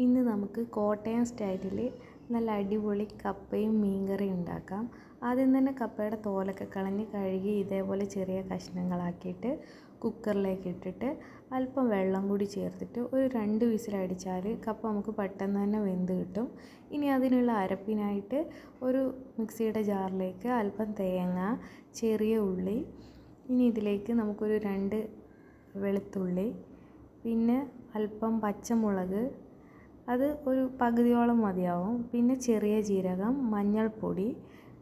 ഇന്ന് നമുക്ക് കോട്ടയം സ്റ്റൈലിൽ നല്ല അടിപൊളി കപ്പയും മീൻകറിയും ഉണ്ടാക്കാം. ആദ്യം തന്നെ കപ്പയുടെ തോലൊക്കെ കളഞ്ഞ് കഴുകി ഇതേപോലെ ചെറിയ കഷ്ണങ്ങളാക്കിയിട്ട് കുക്കറിലേക്ക് ഇട്ടിട്ട് അല്പം വെള്ളം കൂടി ചേർത്തിട്ട് ഒരു 2 വിസിലടിച്ചാൽ കപ്പ നമുക്ക് പെട്ടെന്ന് തന്നെ വെന്ത് കിട്ടും. ഇനി അതിനുള്ള അരപ്പിനായിട്ട് ഒരു മിക്സിയുടെ ജാറിലേക്ക് അല്പം തേങ്ങ, ചെറിയ ഉള്ളി, ഇനി ഇതിലേക്ക് നമുക്കൊരു 2 വെളുത്തുള്ളി, പിന്നെ അല്പം പച്ചമുളക്, അത് ഒരു പകുതിയോളം മതിയാവും, പിന്നെ ചെറിയ ജീരകം, മഞ്ഞൾപ്പൊടി,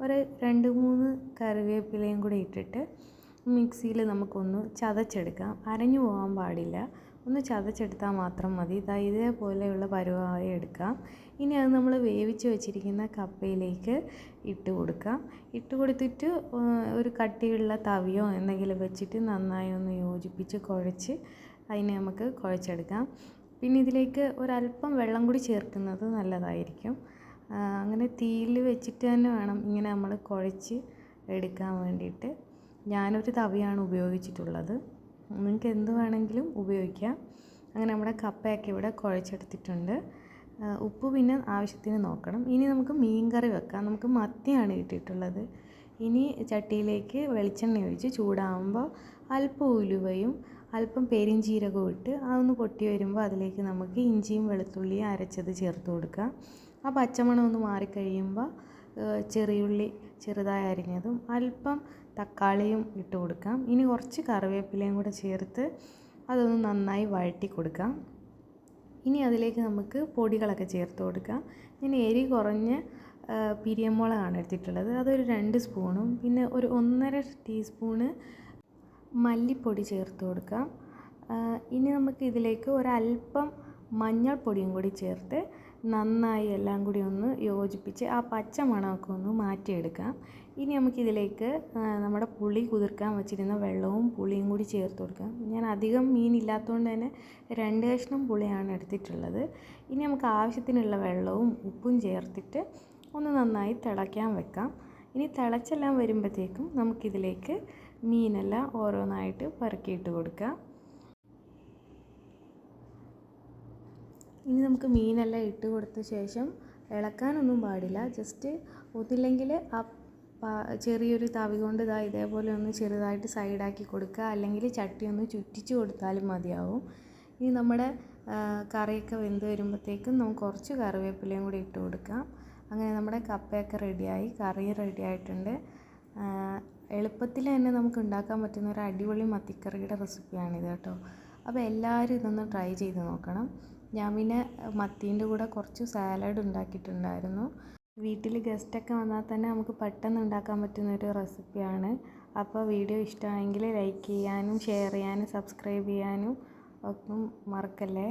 ഒരു 2-3 കറിവേപ്പിലയും കൂടി ഇട്ടിട്ട് മിക്സിയിൽ നമുക്കൊന്ന് ചതച്ചെടുക്കാം. അരഞ്ഞു പോകാൻ പാടില്ല, ഒന്ന് ചതച്ചെടുത്താൽ മാത്രം മതി. ഇതേപോലെയുള്ള പരുവമായി എടുക്കാം. ഇനി അത് നമ്മൾ വേവിച്ച് വെച്ചിരിക്കുന്ന കപ്പയിലേക്ക് ഇട്ട് കൊടുക്കാം. ഇട്ട് കൊടുത്തിട്ട് ഒരു കട്ടിയുള്ള തവിയോ എന്തെങ്കിലും വെച്ചിട്ട് നന്നായി ഒന്ന് യോജിപ്പിച്ച് കുഴച്ച് അതിനെ നമുക്ക് കുഴച്ചെടുക്കാം. പിന്നെ ഇതിലേക്ക് ഒരല്പം വെള്ളം കൂടി ചേർക്കുന്നത് നല്ലതായിരിക്കും. അങ്ങനെ തീയിൽ വെച്ചിട്ട് തന്നെ വേണം ഇങ്ങനെ നമ്മൾ കുഴച്ച് എടുക്കാൻ വേണ്ടിയിട്ട്. ഞാനൊരു തവിയാണ് ഉപയോഗിച്ചിട്ടുള്ളത്, നിങ്ങൾക്ക് എന്ത് വേണമെങ്കിലും ഉപയോഗിക്കാം. അങ്ങനെ നമ്മുടെ കപ്പയൊക്കെ ഇവിടെ കുഴച്ചെടുത്തിട്ടുണ്ട്. ഉപ്പ് പിന്നെ ആവശ്യത്തിന് നോക്കണം. ഇനി നമുക്ക് മീൻ കറി വെക്കാം. നമുക്ക് മത്തിയാണ് കിട്ടിയിട്ടുള്ളത്. ഇനി ചട്ടിയിലേക്ക് വെളിച്ചെണ്ണ ഒഴിച്ച് ചൂടാകുമ്പോൾ അല്പം ഉലുവയും അല്പം പെരിഞ്ചീരകവും ഇട്ട് അതൊന്ന് പൊട്ടി വരുമ്പോൾ അതിലേക്ക് നമുക്ക് ഇഞ്ചിയും വെളുത്തുള്ളിയും അരച്ചത് ചേർത്ത് കൊടുക്കാം. ആ പച്ചമണം ഒന്ന് മാറിക്കഴിയുമ്പോൾ ചെറിയുള്ളി ചെറുതായി അരിഞ്ഞതും അല്പം തക്കാളിയും ഇട്ട് കൊടുക്കാം. ഇനി കുറച്ച് കറിവേപ്പിലയും കൂടെ ചേർത്ത് അതൊന്ന് നന്നായി വഴറ്റി കൊടുക്കാം. ഇനി അതിലേക്ക് നമുക്ക് പൊടികളൊക്കെ ചേർത്ത് കൊടുക്കാം. ഞാൻ എരി കുറഞ്ഞ പിരിയമുളകാണ് എടുത്തിട്ടുള്ളത്, അതൊരു 2 സ്പൂണും പിന്നെ ഒരു 1.5 ടീസ്പൂണ് മല്ലിപ്പൊടി ചേർത്ത് കൊടുക്കാം. ഇനി നമുക്ക് ഇതിലേക്ക് ഒരല്പം മഞ്ഞൾപ്പൊടിയും കൂടി ചേർത്ത് നന്നായി എല്ലാം കൂടി ഒന്ന് യോജിപ്പിച്ച് ആ പച്ച മണമൊക്കെ ഒന്ന് മാറ്റിയെടുക്കാം. ഇനി നമുക്കിതിലേക്ക് നമ്മുടെ പുളി കുതിർക്കാൻ വെച്ചിരുന്ന വെള്ളവും പുളിയും കൂടി ചേർത്ത് കൊടുക്കാം. ഞാൻ അധികം മീനില്ലാത്തതുകൊണ്ട് തന്നെ 2 കഷ്ണം പുളിയാണ് എടുത്തിട്ടുള്ളത്. ഇനി നമുക്ക് ആവശ്യത്തിനുള്ള വെള്ളവും ഉപ്പും ചേർത്തിട്ട് ഒന്ന് നന്നായി തിളയ്ക്കാൻ വെക്കാം. ഇനി തിളച്ചെല്ലാം വരുമ്പോഴത്തേക്കും നമുക്കിതിലേക്ക് മീനെല്ലാം ഓരോന്നായിട്ട് പെറുക്കിയിട്ട് കൊടുക്കാം. ഇനി നമുക്ക് മീനെല്ലാം ഇട്ട് കൊടുത്ത ശേഷം ഇളക്കാനൊന്നും പാടില്ല. ജസ്റ്റ് ഒന്നില്ലെങ്കിൽ ചെറിയൊരു തവി കൊണ്ട് ഇതേപോലെ ഒന്ന് ചെറുതായിട്ട് സൈഡാക്കി കൊടുക്കുക, അല്ലെങ്കിൽ ചട്ടി ഒന്ന് ചുറ്റിച്ച് കൊടുത്താലും മതിയാവും. ഇനി നമ്മുടെ കറിയൊക്കെ വെന്ത് വരുമ്പോഴത്തേക്കും നമുക്ക് കുറച്ച് കറിവേപ്പിലയും കൂടി ഇട്ട് കൊടുക്കാം. അങ്ങനെ നമ്മുടെ കപ്പയൊക്കെ റെഡിയായി, കറി റെഡി ആയിട്ടുണ്ട്. എളുപ്പത്തിൽ തന്നെ നമുക്ക് ഉണ്ടാക്കാൻ പറ്റുന്ന ഒരു അടിപൊളി മത്തിക്കറിയുടെ റെസിപ്പിയാണിത് കേട്ടോ. അപ്പോൾ എല്ലാവരും ഇതൊന്ന് ട്രൈ ചെയ്ത് നോക്കണം. ഞാൻ പിന്നെ മത്തീൻ്റെ കൂടെ കുറച്ച് സാലഡ് ഉണ്ടാക്കിയിട്ടുണ്ടായിരുന്നു. വീട്ടിൽ ഗസ്റ്റൊക്കെ വന്നാൽ തന്നെ നമുക്ക് പെട്ടെന്ന് ഉണ്ടാക്കാൻ പറ്റുന്നൊരു റെസിപ്പിയാണ്. അപ്പോൾ വീഡിയോ ഇഷ്ടമായെങ്കിൽ ലൈക്ക് ചെയ്യാനും ഷെയർ ചെയ്യാനും സബ്സ്ക്രൈബ് ചെയ്യാനും ഒന്നും മറക്കല്ലേ.